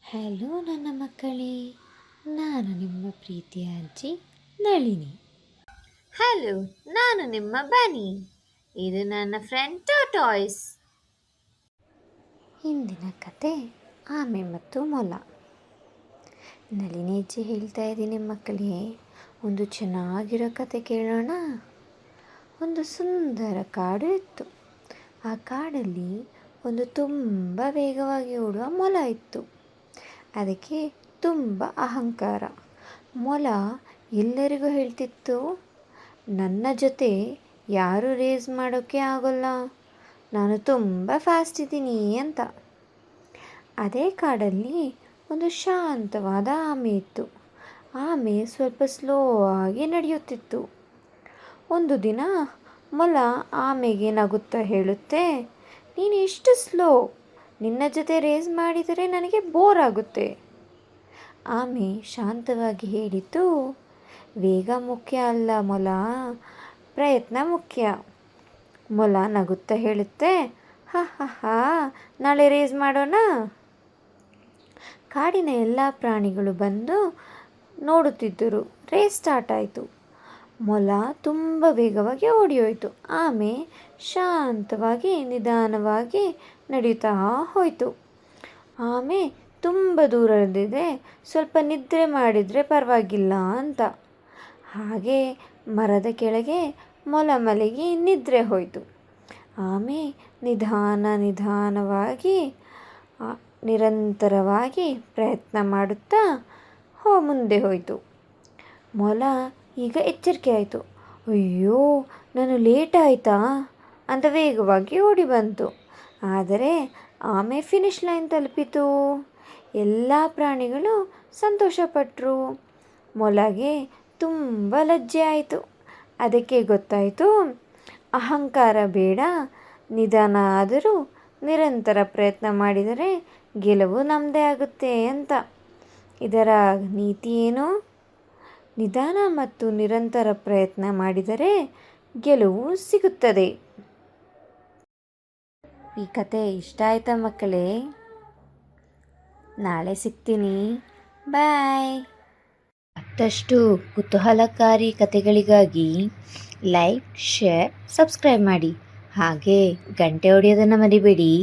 Hello ನನ್ನ ಮಕ್ಕಳೇ, ನಾನು ನಿಮ್ಮ ಪ್ರೀತಿಯ ಅಜ್ಜಿ ನಳಿನಿ. ಹಲೋ, ನಾನು ನಿಮ್ಮ ಬನಿ. ಇದು ನನ್ನ ಫ್ರೆಂಡ್ ಟಾಟಾಯ್ಸ್. ಇಂದಿನ ಕತೆ ಆಮೆ ಮತ್ತು ಮೊಲ. ನಳಿನಿ ಅಜ್ಜಿ ಹೇಳ್ತಾ ಇದ್ದೀನಿ ಮಕ್ಕಳೇ, ಒಂದು ಚೆನ್ನಾಗಿರೋ ಕತೆ ಕೇಳೋಣ. ಒಂದು ಸುಂದರ ಕಾಡು ಇತ್ತು. ಆ ಕಾಡಲ್ಲಿ ಒಂದು ತುಂಬ ವೇಗವಾಗಿ ಓಡುವ ಮೊಲ ಇತ್ತು. ಅದಕ್ಕೆ ತುಂಬ ಅಹಂಕಾರ. ಮೊಲ ಎಲ್ಲರಿಗೂ ಹೇಳ್ತಿತ್ತು, ನನ್ನ ಜೊತೆ ಯಾರೂ ರೇಸ್ ಮಾಡೋಕ್ಕೆ ಆಗೋಲ್ಲ, ನಾನು ತುಂಬ ಫಾಸ್ಟ್ ಇದ್ದೀನಿ ಅಂತ. ಅದೇ ಕಾಡಲ್ಲಿ ಒಂದು ಶಾಂತವಾದ ಆಮೆ ಇತ್ತು. ಆಮೆ ಸ್ವಲ್ಪ ಸ್ಲೋ ಆಗಿ ನಡೆಯುತ್ತಿತ್ತು. ಒಂದು ದಿನ ಮೊಲ ಆಮೆಗೆ ನಗುತ್ತಾ ಹೇಳುತ್ತೆ, ನೀನು ಇಷ್ಟು ಸ್ಲೋ, ನಿನ್ನ ಜೊತೆ ರೇಸ್ ಮಾಡಿದರೆ ನನಗೆ ಬೋರ್ ಆಗುತ್ತೆ. ಆಮೆ ಶಾಂತವಾಗಿ ಹೇಳಿತು, ವೇಗ ಮುಖ್ಯ ಅಲ್ಲ ಮೊಲ, ಪ್ರಯತ್ನ ಮುಖ್ಯ. ಮೊಲ ನಗುತ್ತಾ ಹೇಳುತ್ತೆ, ಹಾ, ನಾಳೆ ರೇಸ್ ಮಾಡೋಣ. ಕಾಡಿನ ಎಲ್ಲ ಪ್ರಾಣಿಗಳು ಬಂದು ನೋಡುತ್ತಿದ್ದರು. ರೇಸ್ ಸ್ಟಾರ್ಟ್ ಆಯಿತು. ಮೊಲ ತುಂಬ ವೇಗವಾಗಿ ಓಡಿಹೋಯಿತು. ಆಮೆ ಶಾಂತವಾಗಿ ನಿಧಾನವಾಗಿ ನಡೆಯುತ್ತಾ ಹೋಯಿತು. ಆಮೆ ತುಂಬ ದೂರದಿದೆ, ಸ್ವಲ್ಪ ನಿದ್ರೆ ಮಾಡಿದರೆ ಪರವಾಗಿಲ್ಲ ಅಂತ. ಹಾಗೆ ಮರದ ಮೊಲ ಮಲಗಿ ನಿದ್ರೆ ಹೋಯಿತು. ಆಮೆ ನಿಧಾನವಾಗಿ ನಿರಂತರವಾಗಿ ಪ್ರಯತ್ನ ಮಾಡುತ್ತಾ ಮುಂದೆ ಹೋಯಿತು. ಮೊಲ ಈಗ ಎಚ್ಚರಿಕೆ ಆಯಿತು. ಅಯ್ಯೋ, ನಾನು ಲೇಟ್ ಆಯಿತಾ ಅಂತ ವೇಗವಾಗಿ ಓಡಿ ಬಂತು. ಆದರೆ ಆಮೆ ಫಿನಿಶ್ ಲೈನ್ ತಲುಪಿತು. ಎಲ್ಲ ಪ್ರಾಣಿಗಳು ಸಂತೋಷಪಟ್ಟರು. ಮೊಲಗೆ ತುಂಬ ಲಜ್ಜೆ ಆಯಿತು. ಅದಕ್ಕೆ ಗೊತ್ತಾಯಿತು, ಅಹಂಕಾರ ಬೇಡ, ನಿಧಾನ ಆದರೂ ನಿರಂತರ ಪ್ರಯತ್ನ ಮಾಡಿದರೆ ಗೆಲುವು ನಮ್ಮದೇ ಆಗುತ್ತೆ ಅಂತ. ಇದರ ನೀತಿ ಏನು? ನಿಧಾನ ಮತ್ತು ನಿರಂತರ ಪ್ರಯತ್ನ ಮಾಡಿದರೆ ಗೆಲುವು ಸಿಗುತ್ತದೆ. ಈ ಕತೆ ಇಷ್ಟ ಆಯ್ತಾ ಮಕ್ಕಳೇ? ನಾಳೆ ಸಿಗ್ತೀನಿ. ಬಾಯ್. ಮತ್ತಷ್ಟು ಕುತೂಹಲಕಾರಿ ಕತೆಗಳಿಗಾಗಿ ಲೈಕ್, ಶೇರ್, ಸಬ್ಸ್ಕ್ರೈಬ್ ಮಾಡಿ. ಹಾಗೆ ಗಂಟೆ ಹೊಡೆಯೋದನ್ನು ಮರಿಬೇಡಿ.